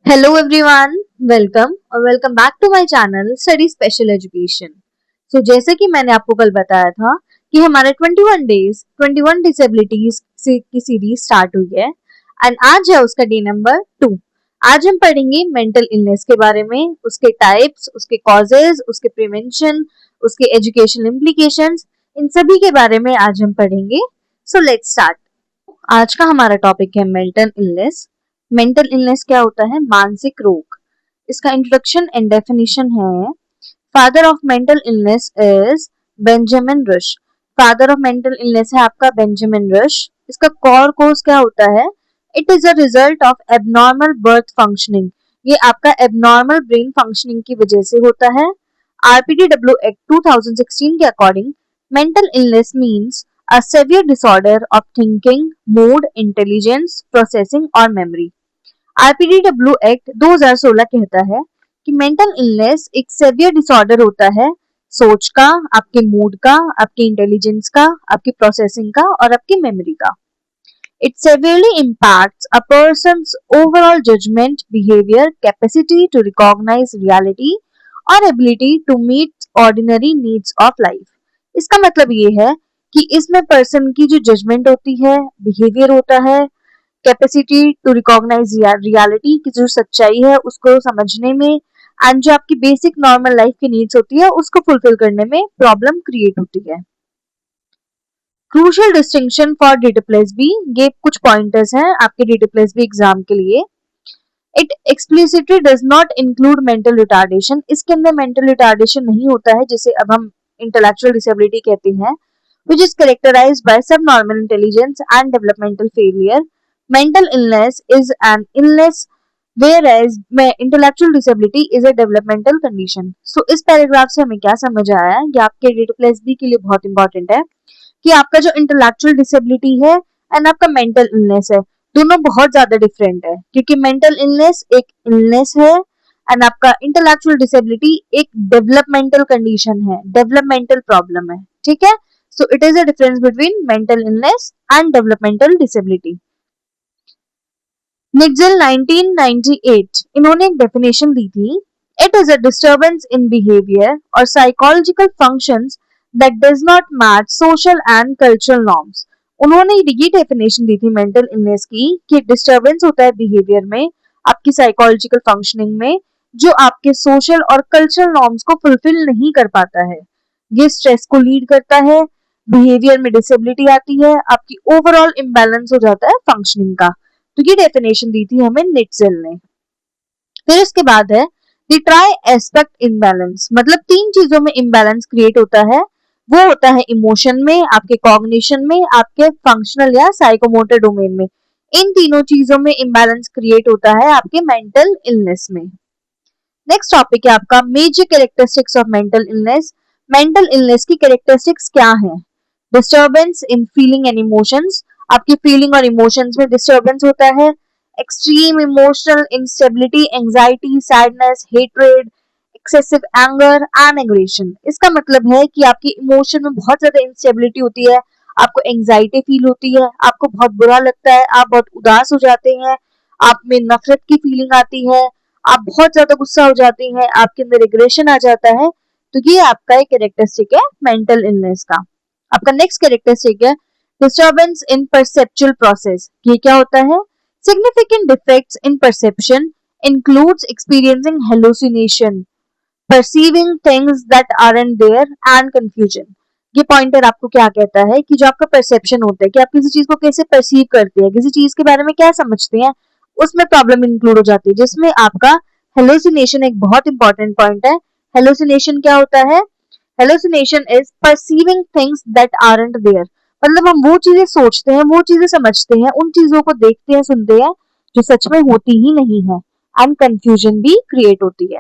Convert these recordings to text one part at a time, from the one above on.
Hello everyone, welcome back to my channel Study Special Education. जैसे कि मैंने आपको कल बताया था कि हमारे 21 डेज 21 डिसेबिलिटीज की सीरीज स्टार्ट हुई है एंड आज है उसका डे नंबर 2। आज हम पढ़ेंगे मेंटल इलनेस के बारे में, उसके टाइप्स, उसके कॉजेज, उसके प्रिवेंशन, उसके एजुकेशनल इम्प्लीकेशंस, इन सभी के बारे में आज हम पढ़ेंगे। So let's start. आज का हमारा टॉपिक है मेंटल इलनेस। मेंटल इलनेस क्या होता है? मानसिक रोग। इसका इंट्रोडक्शन एंड डेफिनेशन है, father of mental illness is Benjamin rush. Father of mental illness है आपका बेंजामिन रश। इसका कोर कोर्स क्या होता है? It is a result of abnormal birth functioning. ये आपका एबनॉर्मल ब्रेन फंक्शनिंग की वजह से होता है। आरपीडब्ल्यू एक्ट 2016 के according mental illness means a severe disorder of thinking, mood, intelligence, processing और memory। आरपीडब्ल्यू एक्ट 2016 कहता है कि मेंटल इलनेस एक सेवियर डिसऑर्डर होता है सोच का, आपके मूड का, आपके इंटेलिजेंस का, आपकी प्रोसेसिंग का और आपकी मेमोरी का। It severely impacts a person's overall judgment, behavior, capacity to recognize reality और ability to meet ordinary needs of life। इसका मतलब ये है कि इसमें पर्सन की जो जजमेंट होती है, बिहेवियर होता है, कैपेसिटी टू रिकॉग्नाइज रियलिटी की जो सच्चाई है उसको समझने में एंड जो आपकी बेसिक नॉर्मल लाइफ की नीड्स होती है उसको फुलफिल करने में प्रॉब्लम क्रिएट होती है। Crucial distinction for D plus B, ये कुछ पॉइंटर्स हैं आपके डी प्लस बी एग्जाम के लिए। It explicitly does not include mental retardation. इसके अंदर मेंटल रिटार्डेशन नहीं होता है जिसे अब हम इंटेलेक्चुअल डिसेबिलिटी कहते हैं, which is characterized by subnormal intelligence and developmental failure. Mental illness is an illness whereas intellectual disability is a developmental condition. So इस पैराग्राफ से हमें क्या समझ आया है, ये आपके डी प्लस बी के लिए बहुत इंपॉर्टेंट है कि आपका जो इंटेलेक्चुअल डिसेबिलिटी है एंड आपका मेंटल इलनेस है, दोनों बहुत ज्यादा डिफरेंट है। क्योंकि मेंटल इलनेस एक इलनेस है एंड आपका इंटेलेक्चुअल डिसेबिलिटी एक डेवलपमेंटल कंडीशन है, डेवलपमेंटल प्रॉब्लम है। ठीक है, so it is a difference between mental illness and developmental disability. निक्जिल 1998 इन्होंने एक डेफिनेशन दी थी, it is a disturbance in behaviour और psychological functions that does not match social and cultural norms. उन्होंने ये डेफिनेशन दी थी मेंटल इलनेस की कि डिस्टर्बेंस होता है बिहेवियर में, आपकी साइकोलॉजिकल फंक्शनिंग में, जो आपके सोशल और कल्चरल नॉर्म्स को फुलफिल नहीं कर पाता है। ये स्ट्रेस को लीड करता है, बिहेवियर में डिसेबिलिटी आती है, आपकी ओवरऑल इम्बैलेंस हो जाता है फंक्शनिंग का। तो ये डेफिनेशन दी थी हमें निट्जेल ने। फिर इसके बाद है द ट्राई एस्पेक्ट इम्बैलेंस, मतलब तीन चीजों में इम्बैलेंस क्रिएट होता है। वो होता है इमोशन में, आपके कॉग्निशन में, आपके फंक्शनल या साइकोमोटर डोमेन में। इन तीनों चीजों में इम्बैलेंस क्रिएट होता है आपके मेंटल इलनेस में। नेक्स्ट टॉपिक है आपका major characteristics of mental illness. Mental illness की कैरेक्टरिस्टिक्स क्या है? Disturbance in feeling and emotions, आपकी फीलिंग और इमोशंस में डिस्टर्बेंस होता है। Extreme emotional instability, anxiety, sadness, hatred, excessive anger and aggression. इसका मतलब है कि आपकी इमोशन में बहुत ज्यादा इंस्टेबिलिटी होती है, आपको एंजाइटी फील होती है, आपको बहुत बुरा लगता है, आप बहुत उदास हो जाते हैं, आप में नफरत की फीलिंग आती है, आप बहुत ज्यादा गुस्सा हो जाती हैं, आपके अंदर एग्रेशन आ जाता है। तो ये आपका एक कैरेक्टरिस्टिक है मेंटल इलनेस का। आपका नेक्स्ट कैरेक्टरिस्टिक है डिस्टर्बेंस इन परसेप्चुअल प्रोसेस। ये क्या होता है? Significant defects in perception includes experiencing hallucination, perceiving things that aren't there and confusion. ये पॉइंटर आपको क्या कहता है कि जो आपका परसेप्शन होता है कि आप किसी चीज को कैसे परसीव करते हैं, किसी चीज के बारे में क्या समझते हैं, उसमें प्रॉब्लम इंक्लूड हो जाती है, जिसमें आपका हेलुसिनेशन एक बहुत इंपॉर्टेंट पॉइंट है। हेलुसिनेशन क्या होता है? Hallucination is perceiving things that aren't there, मतलब हम वो चीजें सोचते हैं, वो चीजें समझते हैं, उन चीजों को देखते हैं, सुनते हैं जो सच में होती ही नहीं है एंड कंफ्यूजन भी क्रिएट होती है।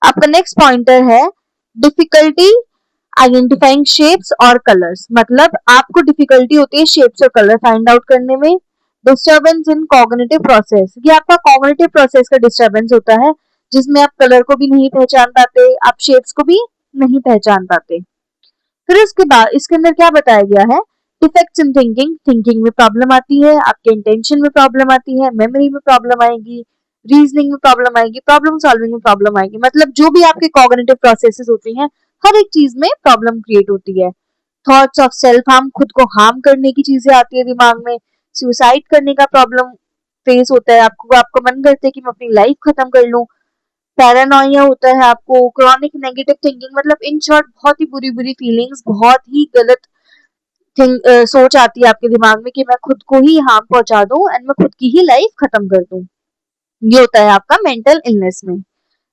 आपका नेक्स्ट पॉइंटर है डिफिकल्टी आइडेंटिफाइंग शेप्स और कलर्स, मतलब आपको डिफिकल्टी होती है शेप्स और कलर फाइंड आउट करने में। डिस्टर्बेंस इन कॉग्निटिव प्रोसेस, ये आपका कॉग्निटिव प्रोसेस का डिस्टर्बेंस होता है जिसमें आप कलर को भी नहीं पहचान पाते, आप शेप्स को भी नहीं पहचान पाते। फिर उसके बाद इसके अंदर क्या बताया गया है? डिफेक्ट्स इन थिंकिंग, थिंकिंग में प्रॉब्लम आती है, आपके इंटेंशन में प्रॉब्लम आती है, मेमोरी में प्रॉब्लम आएगी, रीजनिंग में प्रॉब्लम आएगी, प्रॉब्लम सॉल्विंग में प्रॉब्लम आएगी, मतलब जो भी आपके कॉग्निटिव प्रोसेसेस होती हैं हर एक चीज में प्रॉब्लम क्रिएट होती है। थॉट्स ऑफ सेल्फ हार्म, खुद को हार्म करने की चीजें आती है दिमाग में। सुसाइड करने का प्रॉब्लम फेस होता है आपको, आपका मन करता है कि मैं अपनी लाइफ खत्म कर लूं। पैरानोया होता है आपको, क्रॉनिक नेगेटिव थिंकिंग, मतलब इन शॉर्ट बहुत ही बुरी बुरी फीलिंग्स, बहुत ही गलत सोच आती है आपके दिमाग में कि मैं खुद को ही हार्म पहुंचा दूं एंड मैं खुद की ही लाइफ खत्म कर दूं। ये होता है आपका मेंटल इलनेस में।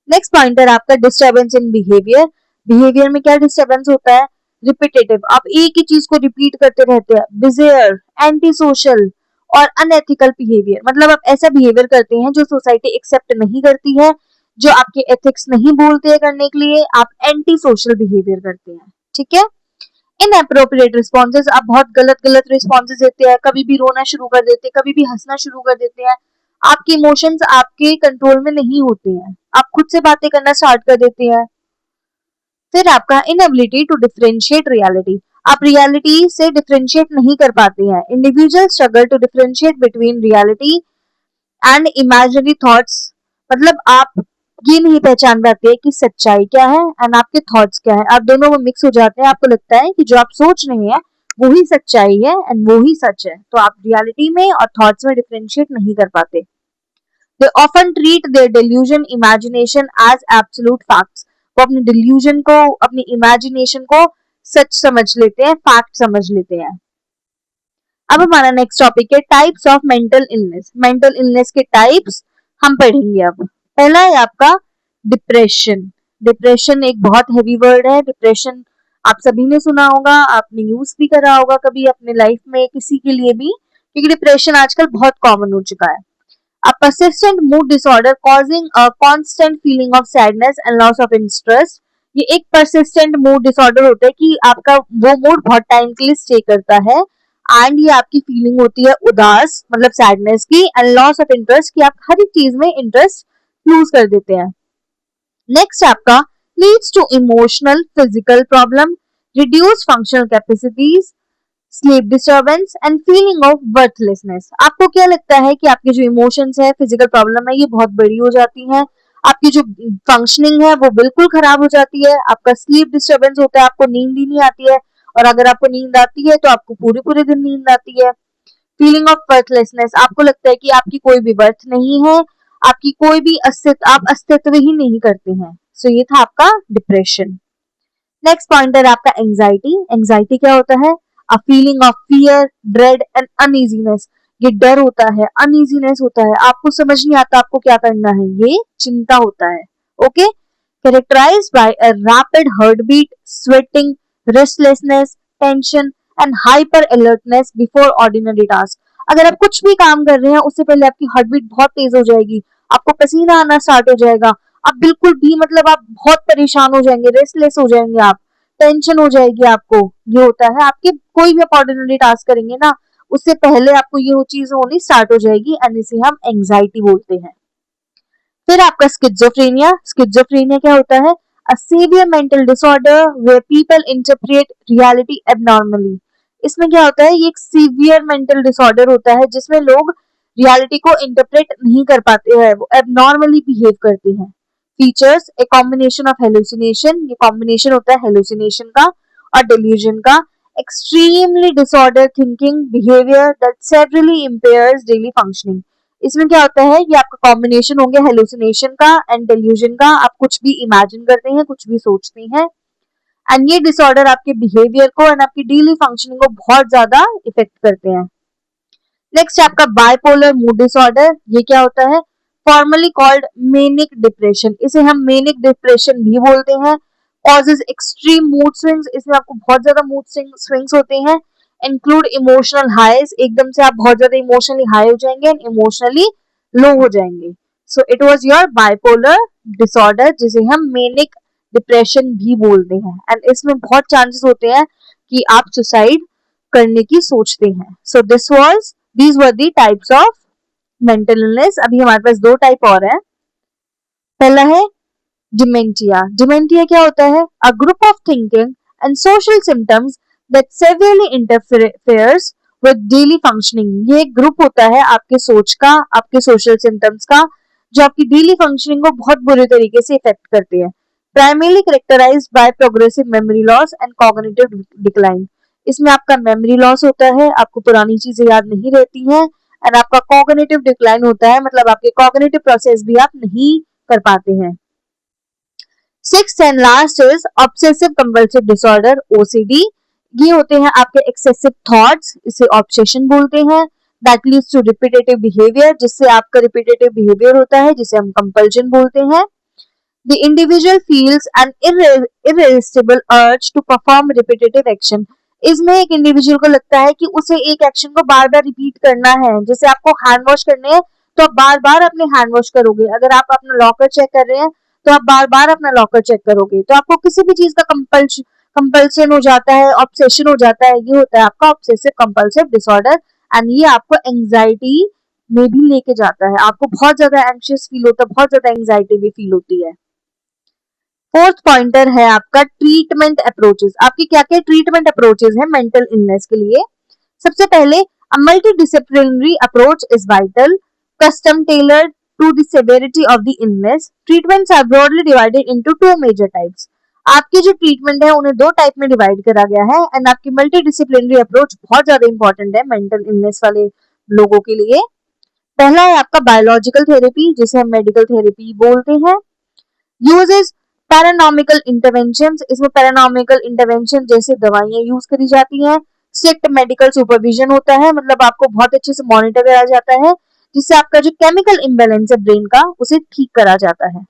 नेक्स्ट पॉइंटर आपका डिस्टर्बेंस इन बिहेवियर। बिहेवियर में क्या डिस्टर्बेंस होता है? रिपीटेटिव, आप एक ही चीज को रिपीट करते रहते हैं। बिजेयर, एंटी सोशल और अनएथिकल बिहेवियर, मतलब आप ऐसा बिहेवियर करते हैं जो सोसाइटी एक्सेप्ट नहीं करती है, जो आपके एथिक्स नहीं बोलते हैं करने के लिए, आप एंटी सोशल बिहेवियर करते हैं। ठीक है। इनएप्रोप्रिएट रिस्पॉन्सेज, आप बहुत गलत गलत रिस्पॉन्सेज देते हैं, कभी भी रोना शुरू कर देते हैं, कभी भी हंसना शुरू कर देते हैं। आपके इमोशंस आपके कंट्रोल में नहीं होते हैं, आप खुद से बातें करना स्टार्ट कर देते हैं। फिर आपका इनएबिलिटी टू डिफरेंशिएट रियलिटी, आप रियलिटी से डिफरेंशिएट नहीं कर पाते हैं। Individual struggle to differentiate between reality and imaginary thoughts, मतलब आप ये नहीं पहचान पाते कि सच्चाई क्या है एंड आपके थॉट्स क्या है, आप दोनों में मिक्स हो जाते हैं। आपको लगता है कि जो आप सोच रहे हैं वो ही सच्चाई है एंड वो ही सच है, तो आप रियलिटी में और थॉट्स में डिफरेंशिएट नहीं कर पाते। They often treat their delusion imagination as absolute facts, वो अपने डिल्यूजन को, अपनी इमेजिनेशन को सच समझ लेते हैं, फैक्ट समझ लेते हैं। अब हमारा नेक्स्ट टॉपिक है types of mental illness. Mental illness के टाइप्स हम पढ़ेंगे अब। पहला है आपका डिप्रेशन। डिप्रेशन एक बहुत हैवी वर्ड है। डिप्रेशन आप सभी ने सुना होगा, आपने यूज भी करा होगा कभी अपने लाइफ में, किसी के लिए भी, क्योंकि डिप्रेशन आजकल बहुत कॉमन हो चुका है। A persistent mood disorder causing a constant feeling of sadness and loss of interest, ये एक persistent mood disorder होता है कि आपका वो मूड बहुत टाइम के लिए स्टे करता है एंड ये आपकी फीलिंग होती है उदास, मतलब सैडनेस की, एंड लॉस ऑफ इंटरेस्ट, कि आप हर एक चीज में इंटरेस्ट लूज कर देते हैं। नेक्स्ट आपका leads to emotional physical problem, reduce functional capacities, sleep disturbance and feeling of worthlessness. आपको क्या लगता है कि आपके जो इमोशंस है, फिजिकल प्रॉब्लम है, ये बहुत बड़ी हो जाती हैं, आपकी जो फंक्शनिंग है वो बिल्कुल खराब हो जाती है, आपका स्लीप डिस्टर्बेंस होता है, आपको नींद ही नहीं आती है, और अगर आपको नींद आती है तो आपको पूरे पूरे दिन नींद आती है। फीलिंग ऑफ वर्थलेसनेस, आपको लगता है कि आपकी कोई भी वर्थ नहीं है, आपकी कोई भी अस्तित्व, आप अस्तित्व ही नहीं करते हैं। सो ये था आपका डिप्रेशन। नेक्स्ट पॉइंटर आपका एंजाइटी। एंजाइटी क्या होता है? A feeling of fear, dread and uneasiness, ये डर होता है, अनईजीनेस होता है, आपको समझ नहीं आता आपको क्या करना है, ये चिंता होता है। Okay. Characterised by a rapid heart beat, sweating, restlessness, tension and hyper alertness before ordinary task. अगर आप कुछ भी काम कर रहे हैं उससे पहले आपकी हार्ट बीट बहुत तेज हो जाएगी, आपको पसीना आना स्टार्ट हो जाएगा, आप बिल्कुल भी, मतलब आप बहुत परेशान हो जाएंगे, रेस्टलेस हो जाएंगे, आप टेंशन हो जाएगी आपको। ये होता है आपके, कोई भी आप ऑर्डिनरी टास्क करेंगे ना उससे पहले आपको ये चीज होनी स्टार्ट हो जाएगी एंड इसे हम एंजाइटी बोलते हैं। फिर आपका स्किज़ोफ्रेनिया। स्किज़ोफ्रेनिया क्या होता है? A severe mental disorder where people interpret reality abnormally. इसमें क्या होता है? ये एक सीवियर मेंटल डिसऑर्डर होता है जिसमें लोग रियलिटी को इंटरप्रेट नहीं कर पाते हैं, वो एबनॉर्मली बिहेव करते हैं। Features a combination of hallucination, ये कॉम्बिनेशन होता है हेलुसिनेशन का और डिल्यूजन का। Extremely disorder thinking behaviour that severally impairs daily functioning. इसमें क्या होता है? ये आपका कॉम्बिनेशन हो गया हेलुसिनेशन का एंड डिल्यूजन का, आप कुछ भी इमेजिन करते हैं, कुछ भी सोचते हैं, एंड ये डिसऑर्डर आपके बिहेवियर को एंड आपकी डेली फंक्शनिंग को बहुत ज्यादा इफेक्ट करते हैं। नेक्स्ट आपका बाइपोलर मूड डिसऑर्डर। ये क्या होता है? फॉर्मली कॉल्ड मेनिक डिप्रेशन, इसे हम मेनिक डिप्रेशन भी बोलते हैं। कॉजेज एक्सट्रीम मूड स्विंग्स, इसमें आपको बहुत ज्यादा मूड स्विंग्स होते हैं। इंक्लूड इमोशनल हाइज, एकदम से आप बहुत ज्यादा इमोशनली हाई हो जाएंगे एंड इमोशनली लो हो जाएंगे। So it was your bipolar disorder, जिसे हम मेनिक डिप्रेशन भी बोलते हैं, एंड इसमें बहुत चांसेस होते हैं कि आप सुसाइड करने की सोचते हैं। So these were the types of mental illness. अभी हमारे पास दो टाइप और है। पहला है डिमेंटिया। डिमेंटिया क्या होता है? A group of thinking and social symptoms that severely interferes with daily functioning. ये एक ग्रुप होता है आपके सोच का, आपके सोशल सिम्टम्स का, जो आपकी डेली फंक्शनिंग को बहुत बुरे तरीके से इफेक्ट करते हैं। Primarily characterised by progressive memory loss and cognitive decline. इसमें आपका मेमोरी लॉस होता है, आपको पुरानी चीजें याद नहीं रहती हैं, एंड आपका कॉग्निटिव डिक्लाइन होता है, मतलब आपके कॉग्निटिव प्रोसेस भी आप नहीं कर पाते हैं। Sixth and last is obsessive compulsive disorder, OCD. ये होते हैं आपके एक्सेसिव थॉट्स, इसे ऑब्सेशन बोलते हैं, that leads to repetitive behaviour, जिससे आपका रिपीटेटिव बिहेवियर होता है, जिसे हम कंपल्शन बोलते हैं। The individual feels an irresistible urge to perform repetitive action. इसमें एक इंडिविजुअल को लगता है कि उसे एक एक्शन को बार बार रिपीट करना है। जैसे आपको हैंड वॉश करने हैं तो आप बार बार अपने हैंड वॉश करोगे, अगर आप अपना लॉकर चेक कर रहे हैं तो आप बार बार अपना लॉकर चेक करोगे, तो आपको किसी भी चीज का कंपल्शन हो जाता है, ऑब्सेशन हो जाता है। ये होता है आपका ऑब्सेसिव कंपल्सिव डिसऑर्डर, एंड ये आपको एंजाइटी में भी लेके जाता है, आपको बहुत ज्यादा एंशियस फील होता है, बहुत ज्यादा एंजाइटी भी फील होती है। फोर्थ पॉइंटर है आपका ट्रीटमेंट अप्रोचेस। आपकी क्या क्या ट्रीटमेंट अप्रोचेस है मेंटल इलनेस के लिए? सबसे पहले a multidisciplinary approach is vital, custom tailored to the severity of the illness. Treatments are broadly divided into two major types. आपकी जो ट्रीटमेंट है उन्हें दो टाइप में डिवाइड करा गया है, एंड आपकी मल्टीडिसिप्लिनरी अप्रोच बहुत ज्यादा इंपॉर्टेंट है मेंटल इलनेस वाले लोगों के लिए। पहला है आपका बायोलॉजिकल थेरेपी, जिसे हम मेडिकल थेरेपी बोलते हैं। यूजेस पैरानॉमिकल इंटरवेंशंस। इसमें पैरानॉमिकल इंटरवेंशन जैसे दवाइयां यूज करी जाती हैं। स्ट्रिक्ट मेडिकल सुपरविजन होता है, मतलब आपको बहुत अच्छे से मॉनिटर करा जाता है, जिससे आपका जो केमिकल इम्बैलेंस है ब्रेन का उसे ठीक करा जाता है।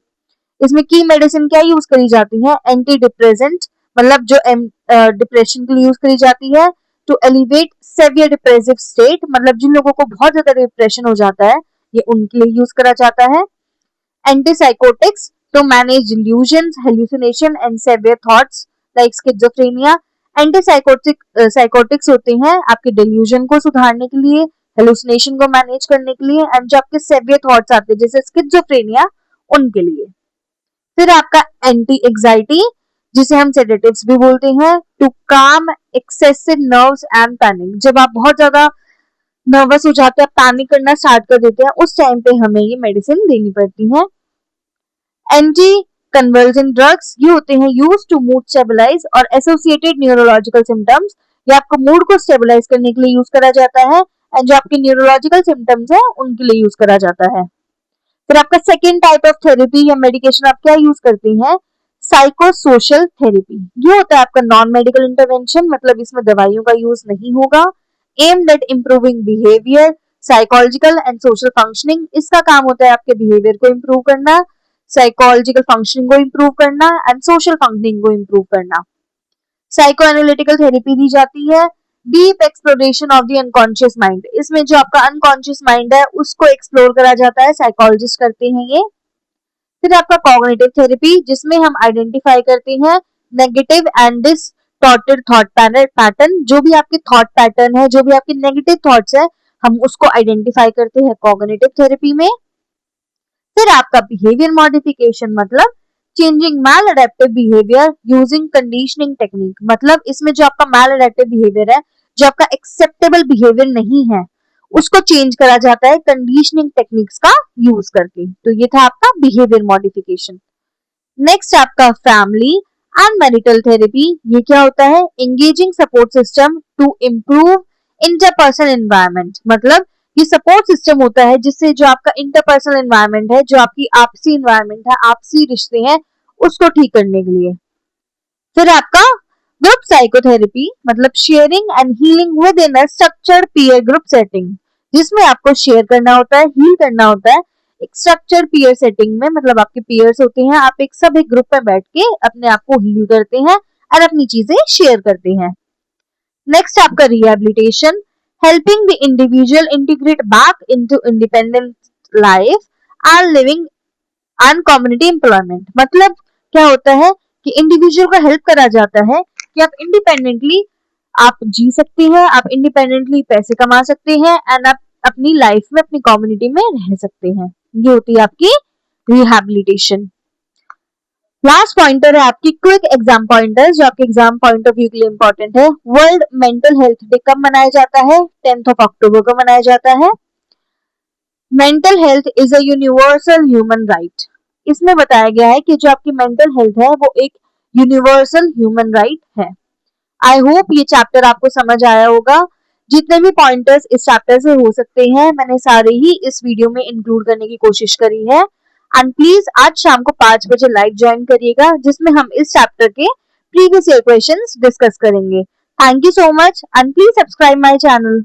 इसमें की मेडिसिन क्या यूज करी जाती है? एंटी डिप्रेसेंट, मतलब जो डिप्रेशन के लिए यूज करी जाती है, to elevate severe depressive state, मतलब जिन लोगों को बहुत ज्यादा डिप्रेशन हो जाता है ये उनके लिए यूज करा जाता है। Antipsychotics to manage delusions, hallucination and severe thoughts like schizophrenia. psychotics होते हैं आपके delusion को सुधारने के लिए, hallucination को मैनेज करने के लिए, एंड जो आपके severe thoughts आते हैं जैसे schizophrenia उनके लिए। फिर आपका एंटी एग्जाइटी, जिसे हम सेडेटिव्स भी बोलते हैं, टू काम एक्सेसिव नर्व्स एंड पैनिक। जब आप बहुत ज्यादा नर्वस हो जाते हैं, पैनिक करना स्टार्ट कर देते हैं, उस टाइम पे हमें ये मेडिसिन देनी पड़ती है। एंटी कन्वर्जन ड्रग्स ये होते हैं यूज टू मूड स्टेबलाइज और एसोसिएटेड न्यूरोलॉजिकल सिम्टम्स। ये आपको मूड को स्टेबलाइज करने के लिए यूज करा जाता है, एंड जो आपके न्यूरोलॉजिकल सिम्टम्स है उनके लिए यूज करा जाता है। फिर आपका सेकेंड टाइप ऑफ थेरेपी या मेडिकेशन आप क्या यूज करते हैं? Psycho social therapy. ये होता है आपका नॉन मेडिकल इंटरवेंशन, मतलब इसमें दवाइयों का यूज नहीं होगा। Aimed at improving behaviour, psychological and social functioning. इसका काम होता है आपके बिहेवियर को इम्प्रूव करना, साइकोलॉजिकल फंक्शनिंग को इम्प्रूव करना एंड सोशल फंक्शनिंग को इम्प्रूव करना। साइको एनालिटिकल थेरेपी दी जाती है, deep exploration of the unconscious mind. इसमें जो आपका अनकॉन्शियस माइंड है उसको एक्सप्लोर करा जाता है, साइकोलॉजिस्ट करते हैं ये। फिर आपका कॉग्निटिव थेरेपी, जिसमें हम आइडेंटिफाई करते हैं negative and distorted thought pattern. जो भी आपके थॉट पैटर्न है, जो भी आपके नेगेटिव थॉट्स है, हम उसको आइडेंटिफाई करते हैं कॉग्निटिव थेरेपी में। फिर आपका बिहेवियर मॉडिफिकेशन, मतलब changing maladaptive behaviour using conditioning technique. मतलब इसमें जो आपका मैल अडेप्टिव बिहेवियर है, जो आपका एक्सेप्टेबल बिहेवियर नहीं है, उसको चेंज करा जाता है कंडीशनिंग टेक्निक्स का यूज करके। तो ये था आपका बिहेवियर मॉडिफिकेशन। नेक्स्ट आपका फैमिली एंड मैरिटल थेरेपी। ये क्या होता है? Engaging support system to improve interpersonal environment. मतलब ये सपोर्ट सिस्टम होता है जिससे जो आपका इंटरपर्सनल एनवायरनमेंट है, जो आपकी आपसी एनवायरनमेंट है, आपसी रिश्ते हैं, उसको ठीक करने के लिए। फिर आपका ग्रुप साइकोथेरेपी, मतलब sharing and healing with in a structured peer group setting, जिसमें आपको शेयर करना होता है, हील करना होता है एक स्ट्रक्चर्ड पीयर सेटिंग में। मतलब आपके पीयर्स होते हैं, आप एक सब एक ग्रुप में बैठ के अपने आप को हील करते हैं और अपनी चीजें शेयर करते हैं। नेक्स्ट आपका rehabilitation, helping the individual integrate back into independent life and living and community employment। मतलब क्या होता है कि इंडिविजुअल को हेल्प करा जाता है कि आप इंडिपेंडेंटली आप जी सकते हैं, आप इंडिपेंडेंटली पैसे कमा सकते हैं, एंड आप अपनी लाइफ में अपनी कम्युनिटी में रह सकते हैं। ये होती है आपकी रिहेबिलिटेशन। लास्ट पॉइंटर है आपकी क्विक एग्जाम पॉइंटर, जो आपके एग्जाम पॉइंट ऑफ व्यू के लिए इंपॉर्टेंट है। वर्ल्ड मेंटल हेल्थ डे कब मनाया जाता है? 10th ऑफ अक्टूबर को मनाया जाता है। Mental health is a universal human right. इसमें बताया गया है कि जो आपकी मेंटल हेल्थ है वो एक यूनिवर्सल ह्यूमन राइट है। आई होप ये चैप्टर आपको समझ आया होगा। जितने भी पॉइंटर्स इस चैप्टर से हो सकते हैं मैंने सारे ही इस वीडियो में इंक्लूड करने की कोशिश करी है। एंड प्लीज आज शाम को 5 बजे लाइव ज्वाइन करिएगा जिसमें हम इस चैप्टर के प्रीवियस ईयर क्वेश्चंस डिस्कस करेंगे। Thank you so much and please subscribe my channel.